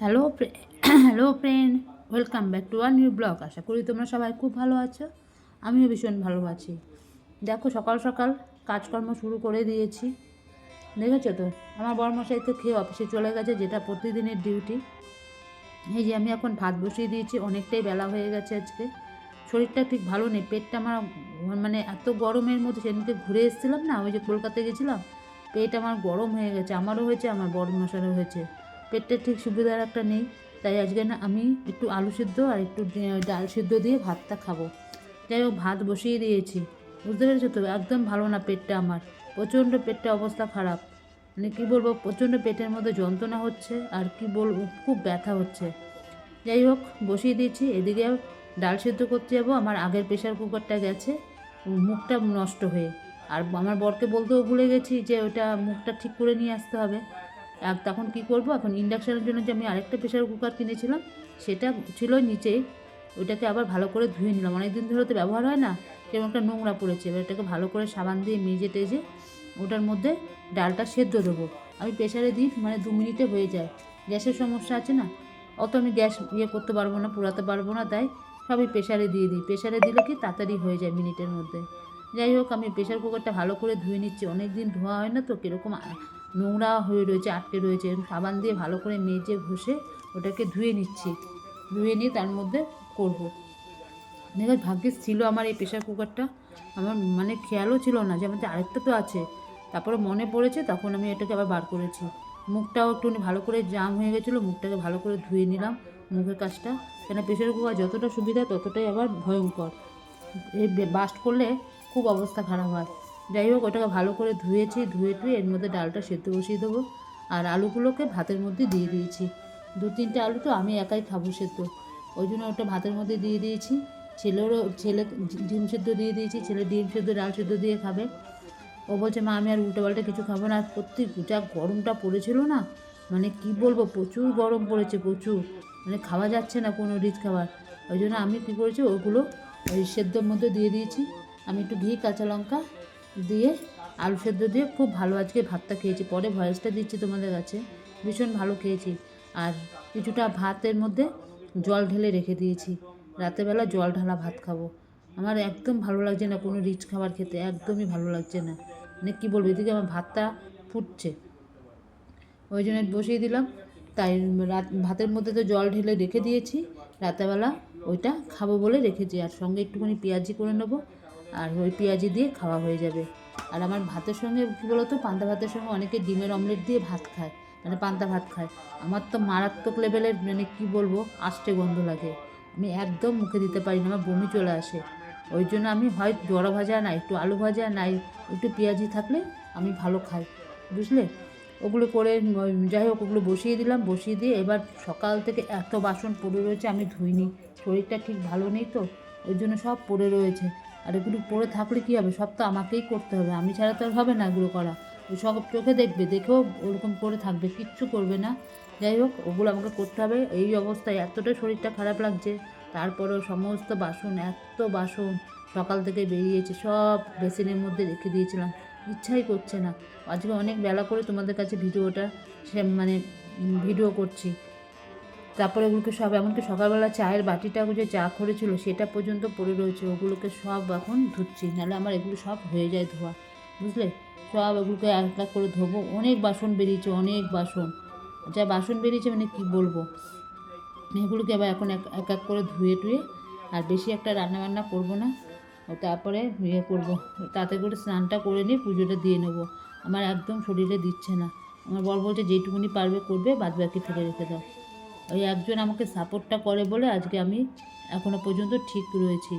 Hello hello friend, welcome back to our new blog. আশা করি তোমরা সবাই খুব ভালো আছো। আমিও ভীষণ ভালো আছি। দেখো, সকাল সকাল কাজকর্ম শুরু করে দিয়েছি। দেখেছো তো, আমার বরমশাই তো খেয়ে অফিসে চলে গেছে, যেটা প্রতিদিনের ডিউটি। এই যে আমি এখন ভাত বসিয়ে দিয়েছি, অনেকটাই বেলা হয়ে গেছে আজকে। শরীরটা ঠিক ভালো নেই, পেটটা আমার মানে এত গরমের মধ্যে, সেদিনকে ঘুরে এসেছিলাম না, ওই যে কলকাতায় গেছিলাম, পেট আমার গরম হয়ে গেছে। আমারও হয়েছে, আমার বরমশারও হয়েছে। পেটটা ঠিক সুবিধার একটা নেই। তাই আজকে না আমি একটু আলু সিদ্ধ আর একটু ডাল সিদ্ধ দিয়ে ভাতটা খাবো। যাই হোক, ভাত বসিয়ে দিয়েছি। বুঝতে পেরেছো তো, একদম ভালো না পেটটা আমার। প্রচণ্ড পেটটা অবস্থা খারাপ। মানে কী বলবো, প্রচণ্ড পেটের মধ্যে যন্ত্রণা হচ্ছে, আর কি বলবো, খুব ব্যথা হচ্ছে। যাই হোক, বসিয়ে দিয়েছি। এদিকে ডাল সিদ্ধ করতে যাবো। আমার আগের প্রেশার কুকারটা গেছে মুখটা নষ্ট হয়ে। আর আমার বরকে বলতেও ভুলে গেছি যে ওটা মুখটা ঠিক করে নিয়ে আসতে হবে। আর তখন কি করব, এখন ইন্ডাকশানের জন্য যে আমি আরেকটা প্রেশার কুকার কিনেছিলাম, সেটা ছিল নিচেই। ওইটাকে আবার ভালো করে ধুয়ে নিলাম, অনেক দিন ধরে তো ব্যবহার হয় না, কেমন একটা নোংরা পড়েছে। এবার এটাকে ভালো করে সাবান দিয়ে মেজে টেজে ওটার মধ্যে ডালটা সেদ্ধ দেবো। আমি প্রেশারে দিই, মানে 2 মিনিটে হয়ে যায়। গ্যাসের সমস্যা আছে না, অত আমি গ্যাস করতে পারবো না, পোড়াতে পারবো না, তাই সবই প্রেশারে দিয়ে দিই। প্রেশারে দিলে কি তাড়াতাড়ি হয়ে যায়, মিনিটের মধ্যে। যাই হোক, আমি প্রেশার কুকারটা ভালো করে ধুয়ে নিচ্ছি। অনেক দিন ধোয়া হয় না তো, কীরকম নোংরা হয়ে রয়েছে, আটকে রয়েছে। সাবান দিয়ে ভালো করে মেজে ঘষে ওটাকে ধুয়ে নিচ্ছি। ধুয়ে নিয়ে তার মধ্যে করব। দেখো, ভাগ্যিস ছিল আমার এই প্রেশার কুকারটা। আমার মানে খেয়ালও ছিল না যে আমাদের আরেকটা তো আছে। তারপরে মনে পড়েছে, তখন আমি এটাকে আবার বার করেছি। মুখটাও একটুখানি ভালো করে জাম হয়ে গেছিলো, মুখটাকে ভালো করে ধুয়ে নিলাম, মুখের কাজটা। কেন, প্রেশার কুকার যতটা সুবিধা ততটাই আবার ভয়ঙ্কর। এই বাস্ট করলে খুব অবস্থা খারাপ হয়। যাই হোক, ওটাকে ভালো করে ধুয়েছি, ধুয়ে টুয়ে এর মধ্যে ডালটা সেদ্ধ বসিয়ে দেবো। আর আলুগুলোকে ভাতের মধ্যে দিয়ে দিয়েছি। 2-3টে আলু তো আমি একাই খাবো সেদ্ধ, ওই জন্য ওটা ভাতের মধ্যে দিয়ে দিয়েছি। ছেলে ডিম সেদ্ধ দিয়ে দিয়েছি, ছেলে ডিম সেদ্ধ ডাল সেদ্ধ দিয়ে খাবে। ও বলছে, মা আমি আর উল্টোপাল্টা কিছু খাবো না। আর যা গরমটা পড়েছিল না, মানে কি বলবো, প্রচুর গরম পড়েছে, প্রচুর। মানে খাওয়া যাচ্ছে না কোনো রিচ খাবার। ওই জন্য আমি কী করেছি, ওগুলো ওই সেদ্ধর মধ্যে দিয়ে দিয়েছি। আমি একটু ঘি কাঁচা লঙ্কা দিয়ে আলু সেদ্ধ দিয়ে খুব ভালো আজকে ভাতটা খেয়েছি। পরে ভয়েসটা দিচ্ছি তোমাদের কাছে। ভীষণ ভালো খেয়েছি। আর কিছুটা ভাতের মধ্যে জল ঢেলে রেখে দিয়েছি। রাতেরবেলা জল ঢালা ভাত খাবো। আমার একদম ভালো লাগছে না কোনো রিচ খাবার খেতে, একদমই ভালো লাগছে না। মানে কী বলবো, এদিকে আমার ভাতটা ফুটছে, ওই জন্য বসিয়ে দিলাম। তাই ভাতের মধ্যে তো জল ঢেলে রেখে দিয়েছি। রাতেরবেলা ওইটা খাবো বলে রেখেছি। আর সঙ্গে একটুখানি পেঁয়াজি করে নেবো, আর ওই পেঁয়াজি দিয়ে খাওয়া হয়ে যাবে। আর আমার ভাতের সঙ্গে কী বলতো, পান্তা ভাতের সঙ্গে অনেকে ডিমের অমলেট দিয়ে ভাত খায়, মানে পান্তা ভাত খায়। আমার তো মারাত্মক লেভেলের, মানে কী বলবো, আষ্টে গন্ধ লাগে। আমি একদম মুখে দিতে পারি না, আমার বমি চলে আসে। ওই জন্য আমি হয় বড়া ভাজা, না একটু আলু ভাজা, না একটু পেঁয়াজি থাকলে আমি ভালো খাই, বুঝলে। ওগুলো করে যাই হোক, ওগুলো বসিয়ে দিলাম। বসিয়ে দিয়ে এবার সকাল থেকে এত বাসন পড়ে রয়েছে, আমি ধুইনি। শরীরটা ঠিক ভালো নেই তো, ওই জন্য সব পড়ে রয়েছে। আর এগুলো পড়ে থাকলে কী হবে, সব তো আমাকেই করতে হবে, আমি ছাড়া তো আর হবে না এগুলো করা। সব চোখে দেখবে, দেখেও ওরকম পড়ে থাকবে, কিচ্ছু করবে না। যাই হোক, ওগুলো আমাকে করতে হবে। এই অবস্থায় এতটাই শরীরটা খারাপ লাগছে, তারপরেও সমস্ত বাসন, এত বাসন সকাল থেকে বেরিয়েছে, সব বেসিনের মধ্যে রেখে দিয়েছিলাম। ইচ্ছাই করছে না। আজকে অনেক বেলা করে তোমাদের কাছে ভিডিওটা মানে ভিডিও করছি। তারপরে ওগুলোকে সব, এমনকি সকালবেলা চায়ের বাটিটা যে চা করেছিল সেটা পর্যন্ত পড়ে রয়েছে, ওগুলোকে সব এখন ধুচ্ছি, নাহলে আমার এগুলো সব হয়ে যায় ধোয়া, বুঝলে। সব এগুলোকে এক এক করে ধোবো। অনেক বাসন বেরিয়েছে, অনেক বাসন, যা বাসন বেরিয়েছে মানে কি বলবো। এগুলোকে আবার এখন এক এক করে ধুয়ে টুয়ে, আর বেশি একটা রান্নাবান্না করবো না। তারপরে করবো, তাতে করে স্নানটা করে নিয়ে পুজোটা দিয়ে নেবো। আমার একদম শরীরে দিচ্ছে না। আমার বর বলছে যেটুকুনি পারবে করবে, বাদ বাকি থেকে রেখে দাও। ওই একজন আমাকে সাপোর্টটা করে বলে আজকে আমি এখনও পর্যন্ত ঠিক রয়েছি।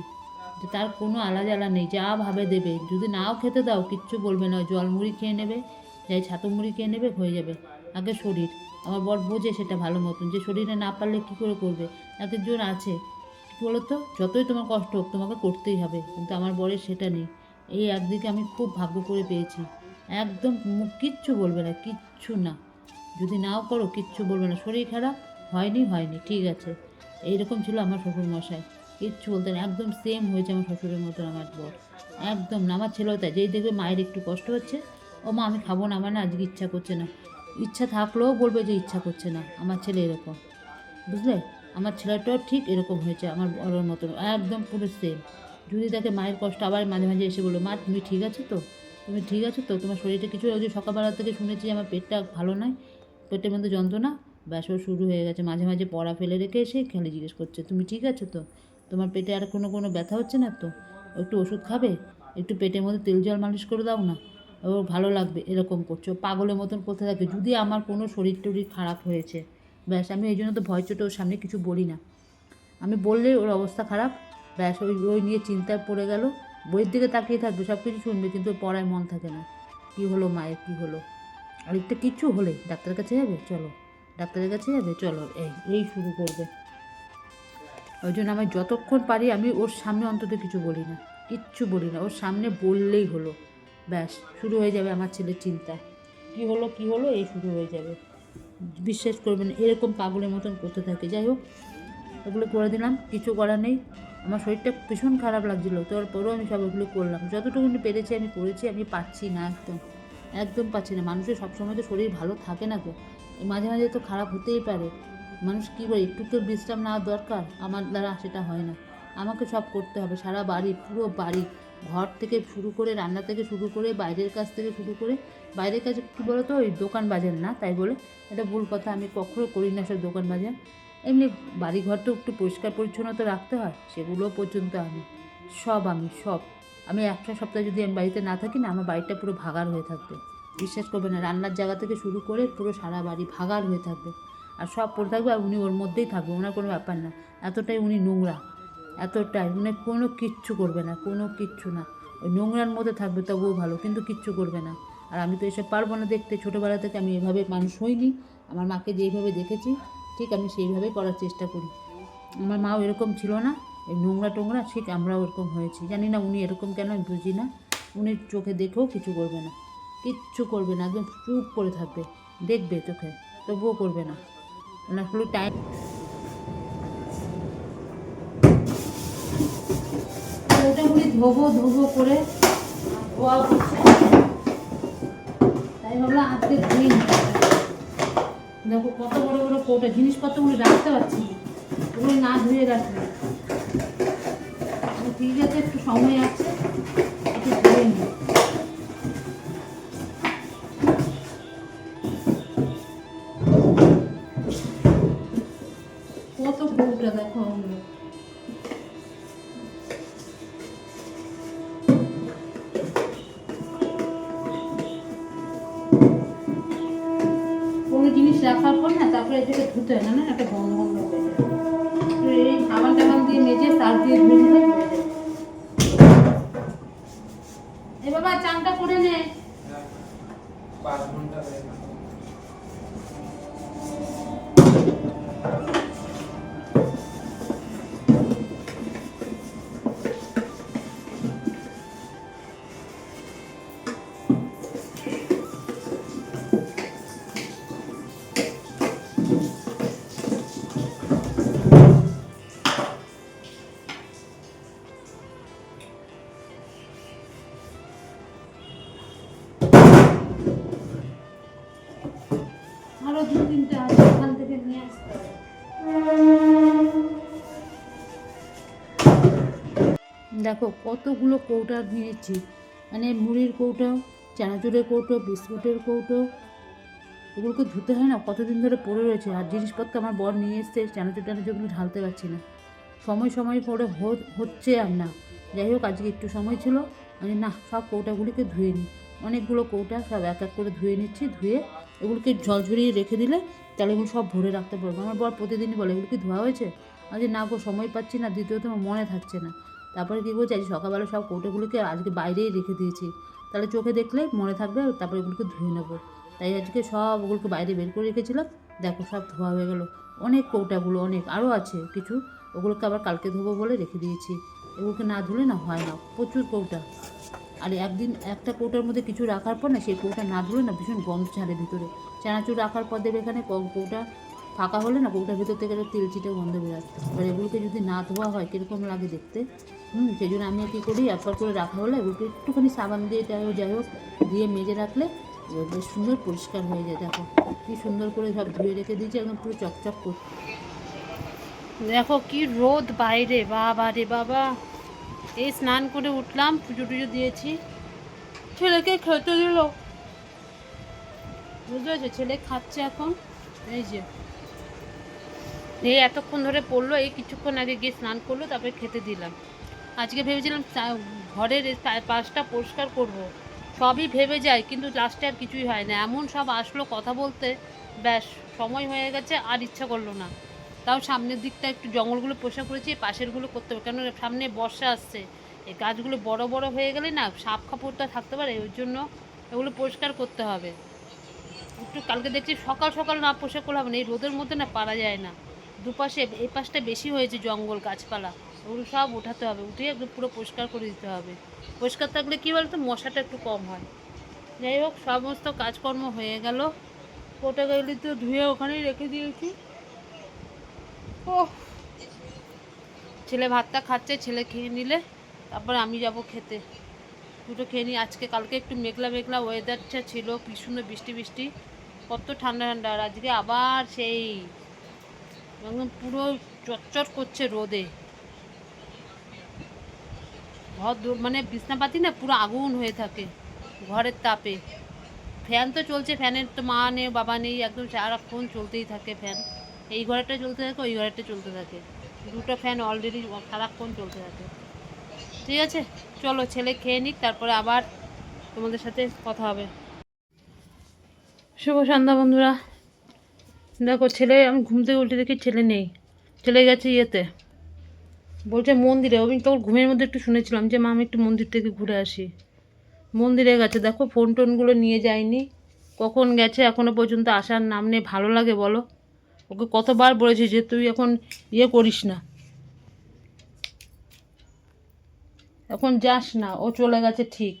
যে তার কোনো আলাদা নেই, যা ভাবে দেবে। যদি নাও খেতে দাও কিচ্ছু বলবে না, জল মুড়ি খেয়ে নেবে, যাই ছাতু মুড়ি খেয়ে নেবে, হয়ে যাবে। আগে শরীর, আমার বর বোঝে সেটা ভালো মতন, যে শরীরে না পারলে কী করে করবে। এক একজন আছে, কী বলো তো, যতই তোমার কষ্ট হোক তোমাকে করতেই হবে, কিন্তু আমার বরের সেটা নেই। এই একদিকে আমি খুব ভাগ্য করে পেয়েছি। একদম মুখ কিচ্ছু বলবে না, কিচ্ছু না। যদি নাও করো কিচ্ছু বলবে না, শরীর খারাপ হয়নি হয়নি ঠিক আছে, এইরকম ছিল আমার শ্বশুরমশাই। কিচ্ছু বলতেন, একদম সেম হয়েছে আমার শ্বশুরের মতন আমার বর। একদম না, আমার ছেলেও তাই, যেই দেখবে মায়ের একটু কষ্ট হচ্ছে, ও মা আমি খাবো না, আমার না আজকে ইচ্ছা করছে না। ইচ্ছা থাকলেও বলবে যে ইচ্ছা করছে না। আমার ছেলে এরকম, বুঝলে? আমার ছেলেটাও ঠিক এরকম হয়েছে, আমার বড়োর মতন একদম পুরো সেম। যদি তাকে মায়ের কষ্ট আবার মাঝে মাঝে এসে বলো, মা তুমি ঠিক আছো তো, তুমি ঠিক আছো তো, তোমার শরীরটা কিছু, ওই যে সকালবেলা থেকে শুনেছি আমার পেটটা ভালো নয়, পেটের মধ্যে যন্ত্রণা, ব্যাস ওর শুরু হয়ে গেছে। মাঝে মাঝে পড়া ফেলে রেখে এসে খালি জিজ্ঞেস করছে তুমি ঠিক আছো তো, তোমার পেটে আর কোনো ব্যথা হচ্ছে না তো, একটু ওষুধ খাবে, একটু পেটের মধ্যে তেল জল মালিশ করে দাও না, ওর ভালো লাগবে, এরকম করছো। পাগলের মতন করতে থাকে। যদি আমার কোনো শরীর টরীর খারাপ হয়েছে, ব্যাস আমি এই জন্য তো ভয় চোটে ওর সামনে কিছু বলি না। আমি বললে ওর অবস্থা খারাপ, ব্যাস ওই ওই নিয়ে চিন্তায় পড়ে গেল। বইয়ের দিকে তাকিয়ে থাকবে, সব কিছু শুনবে, কিন্তু ওর পড়ায় মন থাকে না। কী হলো মায়ের, কী হলো, আর একটা কিচ্ছু হলে ডাক্তারের কাছে যাবে, চলো ডাক্তারের কাছে যাবে, চলো, এই এই শুরু করবে। ওই জন্য আমি যতক্ষণ পারি আমি ওর সামনে অন্তত কিছু বলি না, কিচ্ছু বলি না। ওর সামনে বললেই হলো, ব্যাস শুরু হয়ে যাবে আমার ছেলের চিন্তা, কী হলো কী হলো, এই শুরু হয়ে যাবে। বিশ্বাস করবেন এরকম পাগলের মতন করতে থাকে। যাই হোক, ওগুলো করে দিলাম, কিছু করার নেই। আমার শরীরটা ভীষণ খারাপ লাগছিলো, তারপরেও আমি সব ওগুলো করলাম, যতটুকু পেরেছি আমি করেছি। আমি পাচ্ছি না, একদম একদম পাচ্ছি না। মানুষের সবসময় তো শরীর ভালো থাকে না তো, মাঝে মাঝে তো খারাপ হতেই পারে। মানুষ কী করে, একটু তো বিশ্রাম নেওয়ার দরকার। আমার দ্বারা সেটা হয় না, আমাকে সব করতে হবে। সারা বাড়ি, পুরো বাড়ি, ঘর থেকে শুরু করে, রান্না থেকে শুরু করে, বাইরের কাজ থেকে শুরু করে। বাইরের কাজ কী বলো তো, ওই দোকান বাজার না, তাই বলে এটা ভুল কথা, আমি কখনো করি না সব দোকান বাজার। এমনি বাড়িঘর তো একটু পরিষ্কার পরিচ্ছন্নতা রাখতে হয়, সেগুলো পর্যন্ত আমি সব আমি একটা সপ্তাহ যদি আমি বাড়িতে না থাকি না, আমার বাড়িটা পুরো ভাগাড় হয়ে থাকবে। বিশ্বাস করবে না, রান্নার জায়গা থেকে শুরু করে পুরো সারা বাড়ি ভাগাড় হয়ে থাকবে, আর সব পড়ে থাকবে, আর উনি ওর মধ্যেই থাকবে, ওনার কোনো ব্যাপার না। এতটাই উনি নোংরা, এতটাই উনি কোনো কিচ্ছু করবে না, কোনো কিচ্ছু না। ওই নোংরার মধ্যে থাকবে তবুও ভালো, কিন্তু কিচ্ছু করবে না। আর আমি তো এসব পারবো না দেখতে, ছোটোবেলা থেকে আমি এভাবে মানুষ হইনি। আমার মাকে যেইভাবে দেখেছি ঠিক আমি সেইভাবেই করার চেষ্টা করি। আমার মাও এরকম ছিল না, এই নোংরা টোংরা, ঠিক আমরাও এরকম হয়েছি। জানি না উনি এরকম কেন, আমি বুঝি না। উনি চোখে দেখেও কিছু করবে না, কিচ্ছু করবে না, একদম চুপ করে থাকবে, দেখবে চোখে, তবুও করবে না। ওনার হলো টাইম, ওটা উনি ধোবো করে ধোয়া হচ্ছে, তাই ভাবলাম আজকে ধুই নি। দেখো কত বড় বড় কৌটা, জিনিসপত্রগুলি রাখতে পারছি না, ওগুলো না ধুয়ে রাখবে। ঠিক আছে, একটু সময় আছে, একটু ধুয়ে নিই। কত কৌটা দেখো, ওগুলো কোনো জিনিস রাখার পর না, তারপরে এটাকে ধুতে হয় না, একটা গন্ধ গন্ধ হয়ে যায়। এই সাবান টাবান দিয়ে মেজে তার দিয়ে ধুয়ে দিলে হয়ে যায়। এ বাবা চানটা করে নে। 5 ঘন্টা হয়ে গেল। আরো 2-3টা আছে, ওখান থেকে নিয়ে আসতে হবে। দেখো কতগুলো কৌটা নিয়েছি, মানে মুড়ির কৌটো, চানাচুরের কৌটো, বিস্কুটের কৌটো, এগুলোকে ধুতে হয় না, কতদিন ধরে পড়ে রয়েছে। আর জিনিসপত্র আমার বর নিয়ে এসছে, চানাচুর টানাচুরগুলো ঢালতে পারছি না, সময় করে হচ্ছে আর না। যাই হোক, আজকে একটু সময় ছিল, আমি না সব কৌটাগুলিকে ধুয়ে নিই। অনেকগুলো কৌটা সব এক এক করে ধুয়ে নিচ্ছি, ধুয়ে এগুলোকে জল ঝরিয়ে রেখে দিলে তাহলে এগুলো সব ভরে রাখতে পারবো। আমার বর প্রতিদিনই বলে এগুলো কি ধোয়া হয়েছে, আজকে না গো সময় পাচ্ছি না, দ্বিতীয়ত আমার মনে থাকছে না। তারপরে কী বলছি, আজ সকালবেলা সব কৌটোগুলোকে আজকে বাইরেই রেখে দিয়েছি, তাহলে চোখে দেখলে মনে থাকবে, তারপরে এগুলোকে ধুয়ে নেবো। তাই আজকে সব ওগুলোকে বাইরে বের করে রেখেছিলাম, দেখো সব ধোয়া হয়ে গেলো। অনেক কৌটাগুলো, অনেক আরও আছে কিছু, ওগুলোকে আবার কালকে ধোবো বলে রেখে দিয়েছি। এগুলোকে না ধুলে না হয় না, প্রচুর কৌটা। আর একদিন একটা কৌটার মধ্যে কিছু রাখার পর না, সেই কৌটা না ধুলে না ভীষণ গন্ধ ছাড়ে ভিতরে। চানাচুর রাখার পর দেবে এখানে, কৌটা ফাঁকা হলে না কৌটার ভিতর থেকে একটা তেলচিটে গন্ধ বেরোয়। এবার এগুলোকে যদি না ধোয়া হয় কীরকম লাগে দেখতে। সেই জন্য আমি কী করি, একবার করে রাখা হলে এগুলোকে একটুখানি সাবান দিয়ে যাই হোক দিয়ে মেজে রাখলে এবার বেশ সুন্দর পরিষ্কার হয়ে যায়। দেখো কি সুন্দর করে সব ধুয়ে রেখে দিয়েছি, একদম পুরো চকচক করছে। দেখো কি রোদ বাইরে, বাবা রে বাবা। এই স্নান করে উঠলাম, পুজো টুজো দিয়েছি, ছেলেকে খেতে দিল, বুঝতে পেরেছো? ছেলে খাচ্ছে এখন। এই যে এই এতক্ষণ ধরে পড়লো, এই কিছুক্ষণ আগে গিয়ে স্নান করলো, তারপরে খেতে দিলাম। আজকে ভেবেছিলাম ঘরের পাশটা পরিষ্কার করব, সবই ভেবে যায়, কিন্তু লাস্টে আর কিছুই হয় না। এমন সব আসলো কথা বলতে, ব্যাস সময় হয়ে গেছে, আর ইচ্ছা করলো না। তাও সামনের দিকটা একটু জঙ্গলগুলো পরিষ্কার করেছি, পাশেরগুলো করতে হবে, কেন সামনে বর্ষা আসছে। এই গাছগুলো বড় বড় হয়ে গেলে না সাপ কাপড়টা থাকতে পারে, ওই জন্য এগুলো পরিষ্কার করতে হবে। একটু কালকে দেখছি সকাল সকাল না পরিষ্কার করলে হবে না, এই রোদের মধ্যে না পারা যায় না। দুপাশে এই পাশটা বেশি হয়েছে জঙ্গল গাছপালা, ওগুলো সব উঠাতে হবে, উঠিয়ে একদম পুরো পরিষ্কার করে দিতে হবে। পরিষ্কার থাকলে কী বলতো, মশাটা একটু কম হয়। যাই হোক, সমস্ত কাজকর্ম হয়ে গেল, পোটাগুলি তো ধুয়ে ওখানেই রেখে দিয়েছি। ও, ছেলে ভাতটা খাচ্ছে, ছেলে খেয়ে নিলে তারপর আমি যাব খেতে। দুটো খেয়ে নিই। আজকে কালকে একটু মেঘলা মেঘলা ওয়েদারটা ছিল, কি সুন্দর বৃষ্টি বৃষ্টি, কত ঠান্ডা ঠান্ডা। আর আজকে আবার সেই একদম পুরো চটচট করছে রোদে। ঘর মানে বিছনাপাতি না পুরো আগুন হয়ে থাকে ঘরের তাপে। ফ্যান তো চলছে, ফ্যানের তো মা নেই বাবা নেই, একদম সারাক্ষণ চলতেই থাকে ফ্যান। এই ঘরেরটা চলতে থাকে, ওই ঘরেরটা চলতে থাকে, দুটো ফ্যান অলরেডি সারাক্ষণ চলতে থাকে। ঠিক আছে, চলো ছেলে খেয়ে নিক, তারপরে আবার তোমাদের সাথে কথা হবে। শুভ সন্ধ্যা বন্ধুরা। দেখো ছেলে, আমি ঘুম থেকে উঠে দেখি ছেলে নেই, চলে গেছে ইয়েতে, বলছে মন্দিরে। আমি তখন ঘুমের মধ্যে একটু শুনেছিলাম যে মা আমি একটু মন্দির থেকে ঘুরে আসি, মন্দিরে গেছে। দেখো ফোন টোনগুলো নিয়ে যায়নি, কখন গেছে এখনও পর্যন্ত আসার নাম নেই। ভালো লাগে বলো? ওকে কতবার বলেছি যে তুই এখন ইয়ে করিস না, এখন যাস না, ও চলে গেছে ঠিক।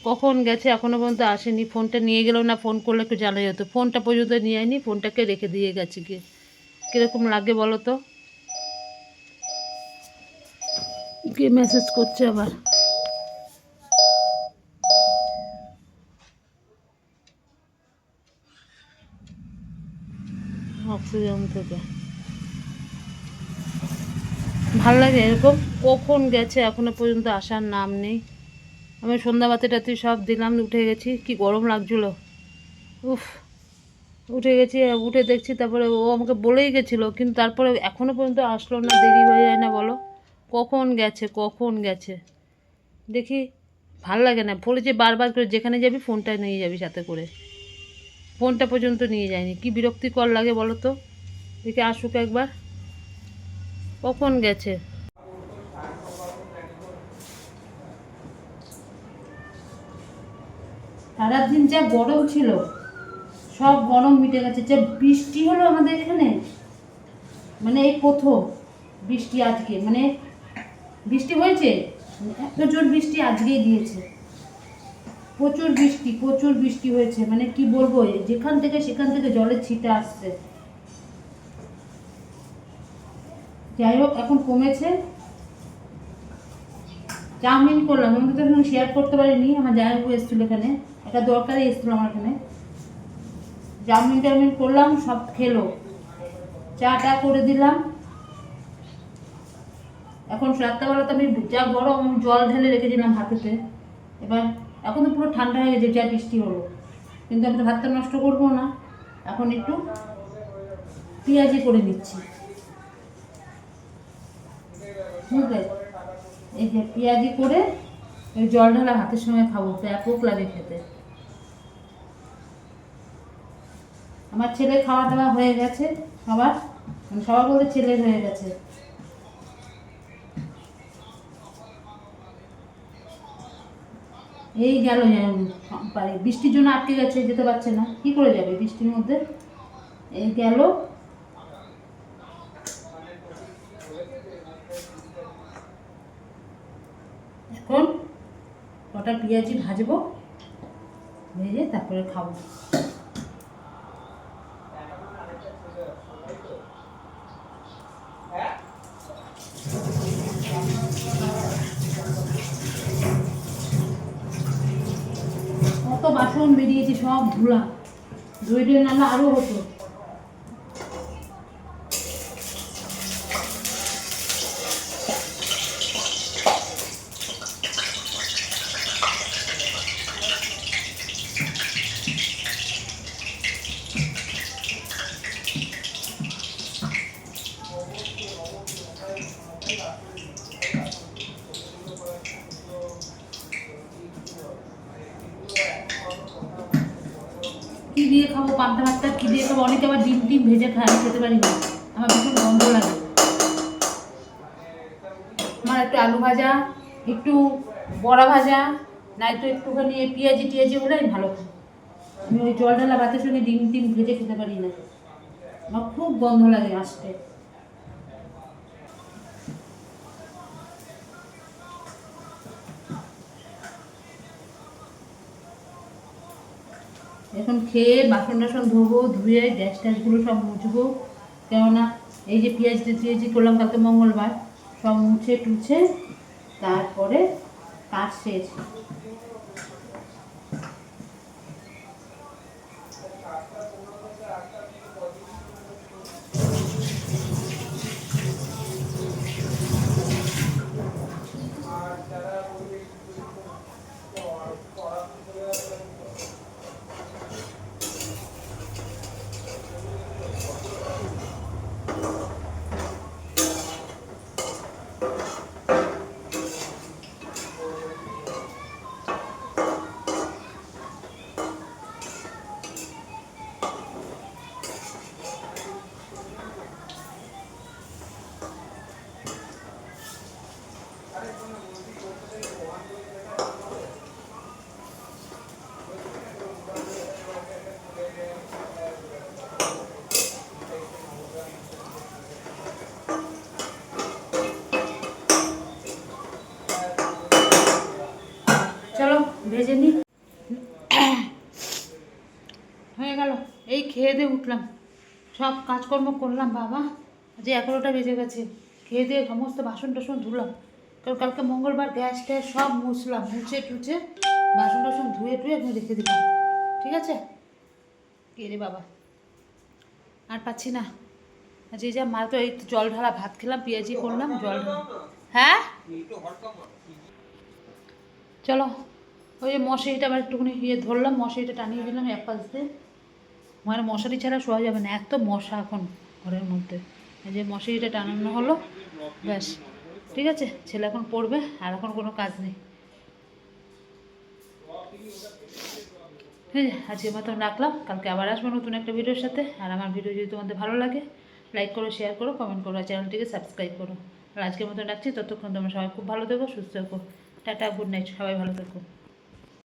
কখন গেছে এখনও পর্যন্ত আসেনি, ফোনটা নিয়ে গেলেও না, ফোন করলে একটু জানা যেত, ফোনটা পর্যন্ত নিয়ে আয়নি, ফোনটাকে রেখে দিয়ে গেছে গিয়ে। কীরকম লাগে বলো তো? কে মেসেজ করছে আবার? অক্সিজেন থেকে। ভাল লাগে এরকম, কখন গেছে এখনো পর্যন্ত আসার নাম নেই। আমি সন্ধ্যাবাতি টাতি সব দিলাম, উঠে গেছি, কি গরম লাগছিলো, উফ। উঠে গেছি, উঠে দেখছি, তারপরে ও আমাকে বলেই গেছিলো, কিন্তু তারপরে এখনো পর্যন্ত আসলো না, দেরি হয়ে যায় না বলো? কখন গেছে, কখন গেছে দেখি। ভাল লাগে না, বলেছে বারবার করে যেখানে যাবি ফোনটা নিয়ে যাবি সাথে করে, ফোনটা পর্যন্ত নিয়ে যায়নি, কি বিরক্তিকর লাগে বলো তো? দেখি আসুক একবার, কখন গেছে। সারাদিন যা গরম ছিল, সব গরম মিটে গেছে। যা বৃষ্টি হলো আমাদের এখানে, মানে এই প্রথম বৃষ্টি আজকে, মানে বৃষ্টি হয়েছে, এত জোর বৃষ্টি আজকেই দিয়েছে। প্রচুর বৃষ্টি, প্রচুর বৃষ্টি হয়েছে, মানে কি বলবো, যেখান থেকে সেখান থেকে জলের ছিটে আসছে। যাই হোক, এখন কমেছে। চাউমিন করলাম, আমি তো এখন শেয়ার করতে পারিনি, আমার জামাইবাবু এসেছিল এখানে, একটা দরকারে এসেছিল আমার এখানে। চাউমিন টাউমিন করলাম, সব খেলো, চাটা করে দিলাম। এখন রাত্রেবেলা তো আমি যা গরম, জল ঢেলে রেখেছিলাম হাতেতে, এবার এখন তো পুরো ঠান্ডা হয়ে গেছে, যা বৃষ্টি হলো, কিন্তু আমি তো ভাতটা নষ্ট করবো না, এখন একটু পেঁয়াজি করে নিচ্ছি, বুঝলে? এই যে পেঁয়াজি করে এই জল ঢালা হাতের সঙ্গে খাবো, ব্যাপক লাগে খেতে। আমার ছেলে খাওয়া দাওয়া হয়ে গেছে সবার, সবার বলতে ছেলের হয়ে গেছে। এই গেল বাড়ি, বৃষ্টির জন্য আটকে গেছে, যেতে পারছে না, কি করে যাবে বৃষ্টির মধ্যে। এই গেল। এখন কটা পেঁয়াজি ভাজবো, ভেজে তারপরে খাবো। বাসন বেরিয়েছে সব ধুলা, ধুয়ে নাহলে আরও হতো। কী দিয়ে খাবো পান্তা ভাতটা, কী দিয়ে খাবো? অনেকে আবার ডিম টিম ভেজে খায়, আমি খেতে পারি না, আমার ভীষণ গন্ধ লাগে। আমার একটু আলু ভাজা, একটু বড়া ভাজা, নয়তো একটুখানি পেঁয়াজি টিয়াজি হলে আমি ভালো খাই। আমি ওই জল ঢালা ভাতের সঙ্গে ডিম টিম ভেজে খেতে পারি না, আমার খুব গন্ধ লাগে আসতে। এখন খেয়ে বাসন টাসন ধোবো, ধুয়ে গ্যাস ট্যাসগুলো সব মুছবো, কেননা এই যে পেঁয়াজ টিয়াজি করলাম কালকে মঙ্গলবার, সব মুছে টুছে তারপরে কাজ শেষ। চলো ভেজে নি, হয়ে গেল। এই খেয়ে দিয়ে উঠলাম, সব কাজকর্ম করলাম বাবা, যে 11টা বেজে গেছে। খেয়ে দিয়ে সমস্ত বাসন টাসন ধুলাম, কারণ কালকে মঙ্গলবার গ্যাস ট্যাস সব মুছলাম, মুছে টুছে বাসন টাসন ধুয়ে টুয়ে আমি রেখে দিলাম। ঠিক আছে, কে রে বাবা, আর পাচ্ছি না। যে যা মা তো এই জল ঢালা ভাত খেলাম, পেঁয়াজি করলাম, জল ঢালা। হ্যাঁ চলো, ওই যে মশারিটা আবার একটুখানি ধরলাম, মশারিটা টানিয়ে দিলাম এক পাশ দিয়ে, মানে মশারি ছাড়া শোয়া যাবে না, এত মশা এখন ঘরের মধ্যে। এই যে মশারিটা টানানো হলো, ব্যাস। ঠিক আছে, ছেলে এখন পড়বে, আর এখন কোনো কাজ নেই। ঠিক আছে, আজকের মতন রাখলাম, কালকে আবার আসবো নতুন একটা ভিডিওর সাথে। আর আমার ভিডিও যদি তোমাদের ভালো লাগে, লাইক করো, শেয়ার করো, কমেন্ট করো, আর চ্যানেলটিকে সাবস্ক্রাইব করো। আর আজকের মতন রাখছি, ততক্ষণ তোমরা সবাই খুব ভালো থেকো, সুস্থ থেকো। টাটা, গুড নাইট, সবাই ভালো থেকো।